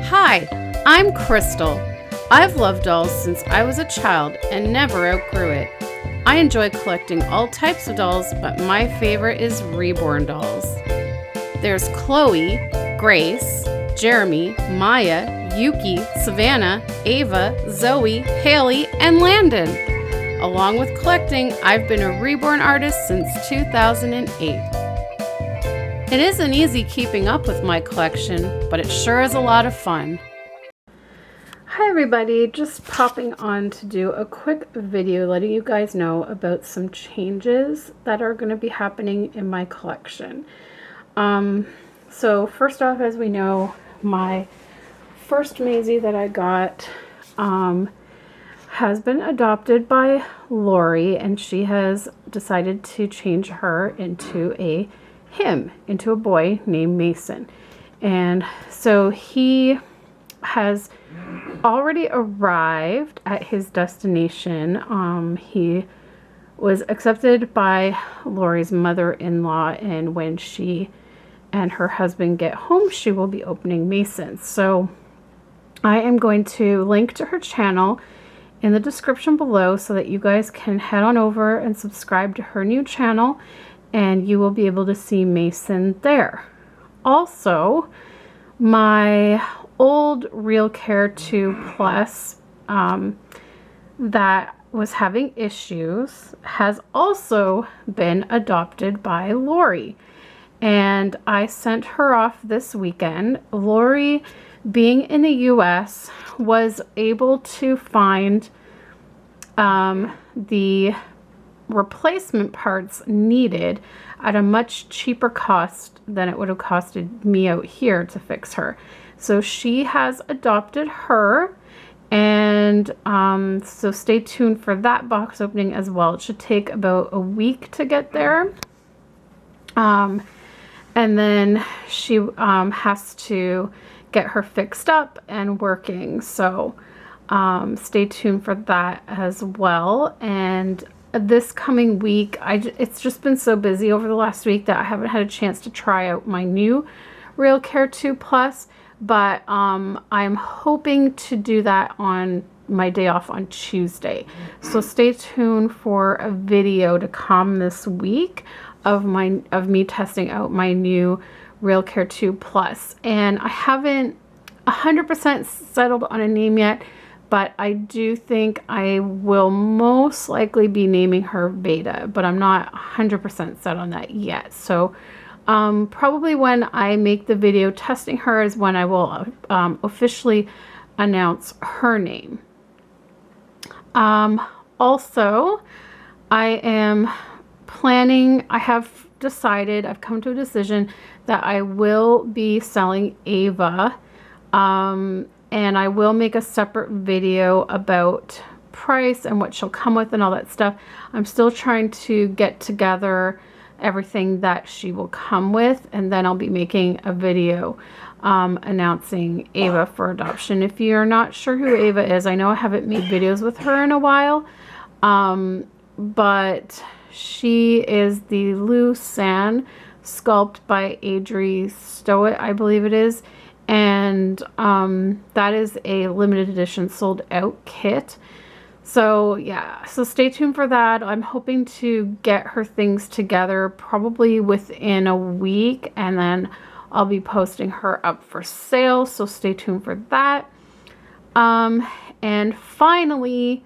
Hi, I'm Krystle. I've loved dolls since I was a child and never outgrew it. I enjoy collecting all types of dolls, but my favorite is Reborn dolls. There's Chloe, Grace, Jeremy, Maya, Yuki, Savannah, Ava, Zoe, Haley, and Landon. Along with collecting, I've been a Reborn artist since 2008. It isn't easy keeping up with my collection, but it sure is a lot of fun. Hi everybody, just popping on to do a quick video letting you guys know about some changes that are going to be happening in my collection. So first off, as we know, my first Maisie that I got has been adopted by Lori, and she has decided to change her into a boy named Mason. And so he has already arrived at his destination. He was accepted by Lori's mother-in-law, and when she and her husband get home, she will be opening Mason. So I am going to link to her channel in the description below so that you guys can head on over and subscribe to her new channel, and you will be able to see Mason there. Also, my old Real Care 2 Plus that was having issues has also been adopted by Lori, and I sent her off this weekend. Lori, being in the US, was able to find the replacement parts needed at a much cheaper cost than it would have costed me out here to fix her. So she has adopted her, and so stay tuned for that box opening as well. It should take about a week to get there, and then she has to get her fixed up and working, so stay tuned for that as well. And this coming week, it's just been so busy over the last week that I haven't had a chance to try out my new Real Care 2 Plus, but I'm hoping to do that on my day off on Tuesday. So stay tuned for a video to come this week of me testing out my new Real Care 2 Plus. And I haven't 100% settled on a name yet, but I do think I will most likely be naming her Beta, but I'm not 100% set on that yet. So probably when I make the video testing her is when I will officially announce her name. Also, I am planning, I've come to a decision that I will be selling Ava, and I will make a separate video about price and what she'll come with and all that stuff. I'm still trying to get together everything that she will come with, and then I'll be making a video announcing Ava for adoption. If you're not sure who Ava is, I know I haven't made videos with her in a while, but she is the Lucerne sculpt by Adri Stowett, I believe it is. And that is a limited edition sold out kit. So yeah, so stay tuned for that. I'm hoping to get her things together probably within a week, and then I'll be posting her up for sale, so stay tuned for that. And finally,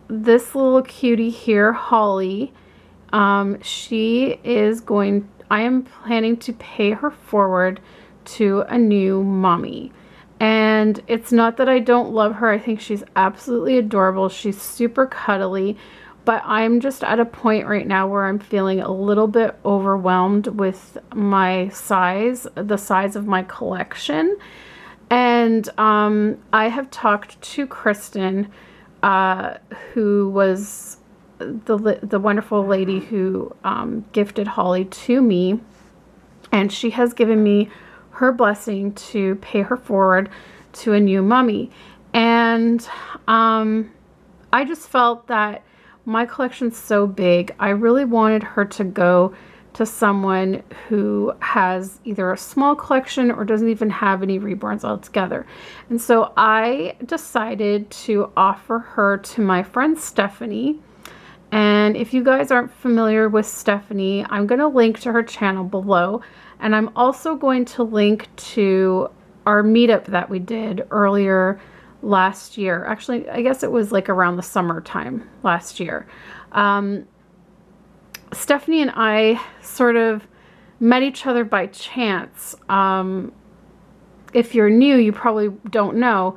this little cutie here, Holly, I am planning to pay her forward to a new mommy. And it's not that I don't love her. I think she's absolutely adorable. She's super cuddly, but I'm just at a point right now where I'm feeling a little bit overwhelmed with my size, the size of my collection. And I have talked to Kristen, who was the wonderful lady who gifted Holly to me, and she has given me her blessing to pay her forward to a new mommy. And I just felt that my collection's so big, I really wanted her to go to someone who has either a small collection or doesn't even have any reborns altogether. And so I decided to offer her to my friend Stephanie. And if you guys aren't familiar with Stephanie, I'm going to link to her channel below. And I'm also going to link to our meetup that we did earlier last year. Actually, I guess it was like around the summertime last year. Stephanie and I sort of met each other by chance. If you're new, you probably don't know.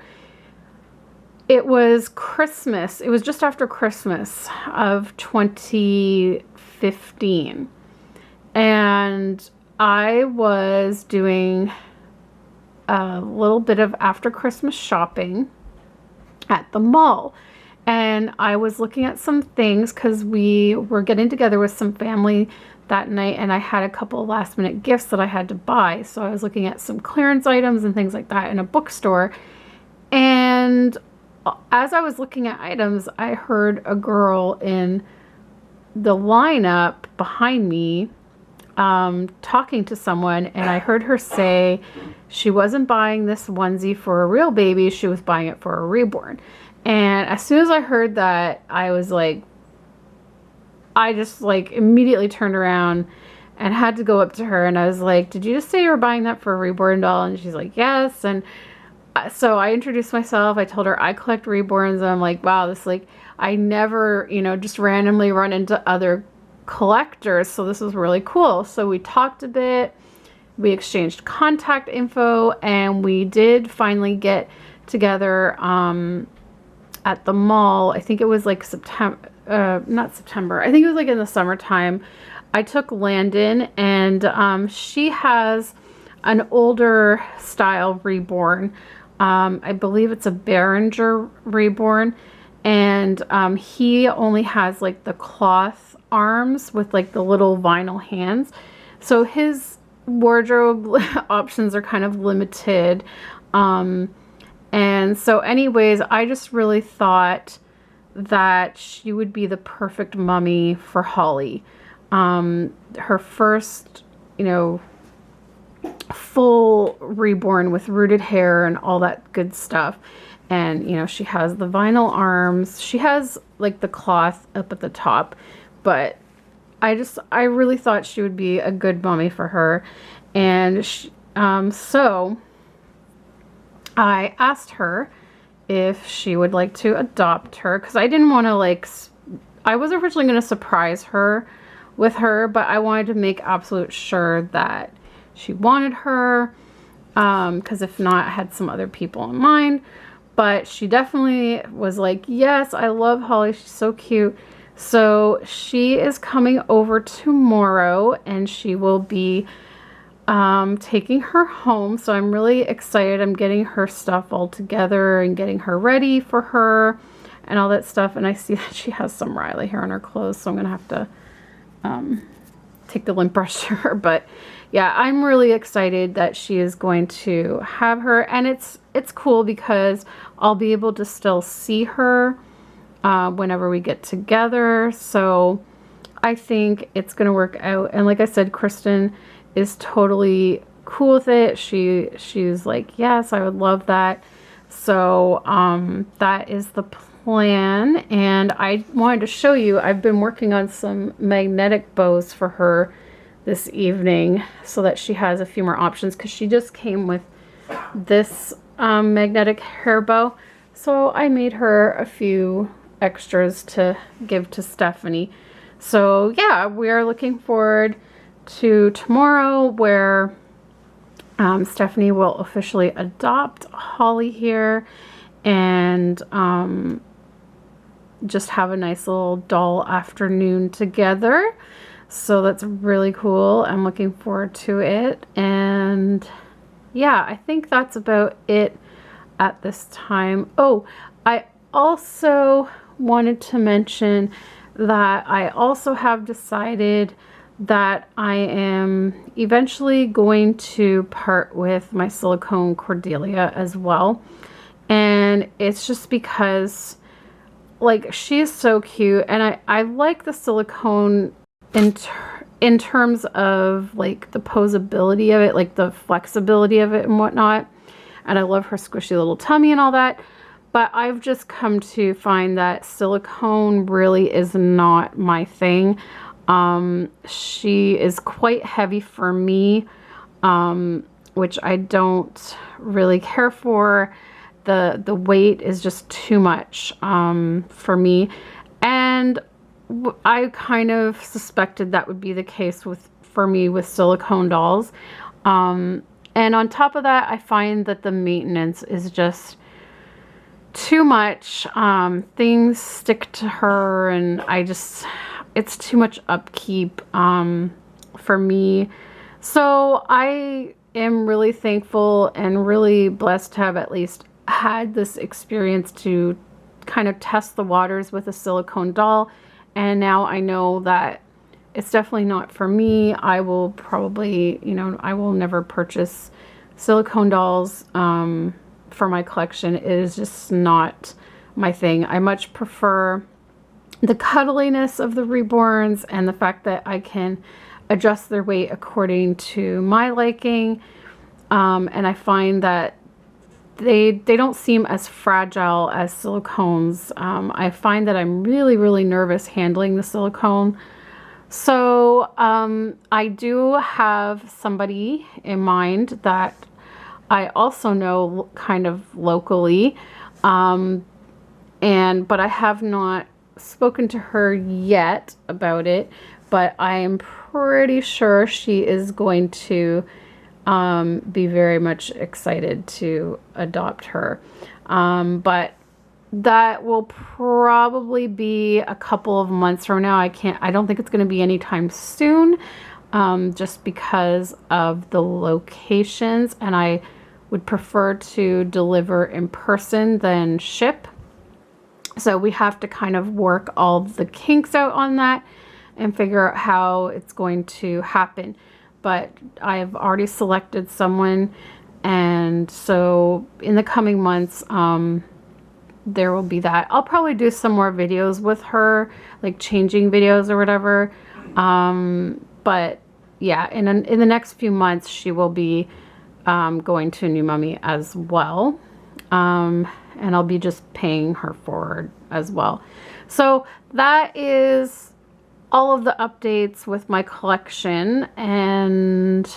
It was Christmas. It was just after Christmas of 2015. And I was doing a little bit of after Christmas shopping at the mall. And I was looking at some things because we were getting together with some family that night, and I had a couple of last minute gifts that I had to buy. So I was looking at some clearance items and things like that in a bookstore. And as I was looking at items, I heard a girl in the lineup behind me talking to someone, and I heard her say she wasn't buying this onesie for a real baby, she was buying it for a reborn. And as soon as I heard that, I was like, I just like immediately turned around and had to go up to her, and I was like, did you just say you were buying that for a reborn doll? And she's like, yes. And so I introduced myself. I told her I collect reborns, and I'm like, wow, this, like, I never, you know, just randomly run into other collectors, so this was really cool. So we talked a bit, we exchanged contact info, and we did finally get together at the mall. I think it was like September, not September, I think it was like in the summertime. I took Landon, and she has an older style reborn. I believe it's a Behringer reborn, and he only has like the cloth arms with like the little vinyl hands. So his wardrobe options are kind of limited. And so anyways, I just really thought that she would be the perfect mummy for Holly. Her first, you know, full reborn with rooted hair and all that good stuff. And, you know, she has the vinyl arms. She has like the cloth up at the top, but I really thought she would be a good mummy for her. And she, so I asked her if she would like to adopt her, because I didn't want to, like, I was originally going to surprise her with her, but I wanted to make absolute sure that she wanted her, because if not, I had some other people in mind. But she definitely was like, yes, I love Holly, she's so cute. So she is coming over tomorrow, and she will be taking her home. So I'm really excited. I'm getting her stuff all together and getting her ready for her and all that stuff. And I see that she has some Riley hair on her clothes, so I'm gonna have to take the lint brush to her. But yeah, I'm really excited that she is going to have her, and it's cool because I'll be able to still see her whenever we get together. So I think it's gonna work out. And like I said, Kristen is totally cool with it. She's like, yes, I would love that. So that is the plan. And I wanted to show you, I've been working on some magnetic bows for her this evening so that she has a few more options, because she just came with this magnetic hair bow. So I made her a few extras to give to Stephanie. So yeah, we are looking forward to tomorrow, where Stephanie will officially adopt Holly here, and just have a nice little doll afternoon together. So that's really cool. I'm looking forward to it. And yeah, I think that's about it at this time. Oh, I also wanted to mention that I also have decided that I am eventually going to part with my silicone Cordelia as well. And it's just because, like, she is so cute, and I like the silicone in terms of like the posability of it, like the flexibility of it and whatnot. And I love her squishy little tummy and all that. But I've just come to find that silicone really is not my thing. She is quite heavy for me, which I don't really care for. The weight is just too much for me. And I kind of suspected that would be the case for me with silicone dolls. And on top of that, I find that the maintenance is just too much. Things stick to her, and it's too much upkeep for me. So I am really thankful and really blessed to have at least had this experience to kind of test the waters with a silicone doll. And now I know that it's definitely not for me. I will probably, you know, I will never purchase silicone dolls for my collection. It is just not my thing. I much prefer the cuddliness of the Reborns and the fact that I can adjust their weight according to my liking. And I find that they don't seem as fragile as silicones. I find that I'm really, really nervous handling the silicone. So I do have somebody in mind that I also know kind of locally, but I have not spoken to her yet about it, but I am pretty sure she is going to be very much excited to adopt her. But that will probably be a couple of months from now. I don't think it's going to be anytime soon, just because of the locations, and I would prefer to deliver in person than ship. So we have to kind of work all the kinks out on that and figure out how it's going to happen. But I've already selected someone, and so in the coming months, there will be that. I'll probably do some more videos with her, like changing videos or whatever. But yeah, in the next few months, she will be going to a new mommy as well. And I'll be just paying her forward as well. So that is all of the updates with my collection. And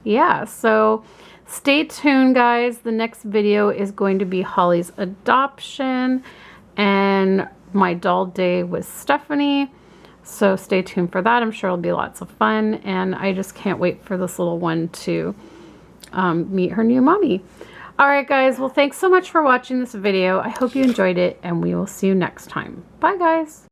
yeah, so stay tuned, guys. The next video is going to be Holly's adoption and my doll day with Stephanie. So stay tuned for that. I'm sure it'll be lots of fun, and I just can't wait for this little one to meet her new mommy. All right, guys. Well, thanks so much for watching this video. I hope you enjoyed it, and we will see you next time. Bye, guys.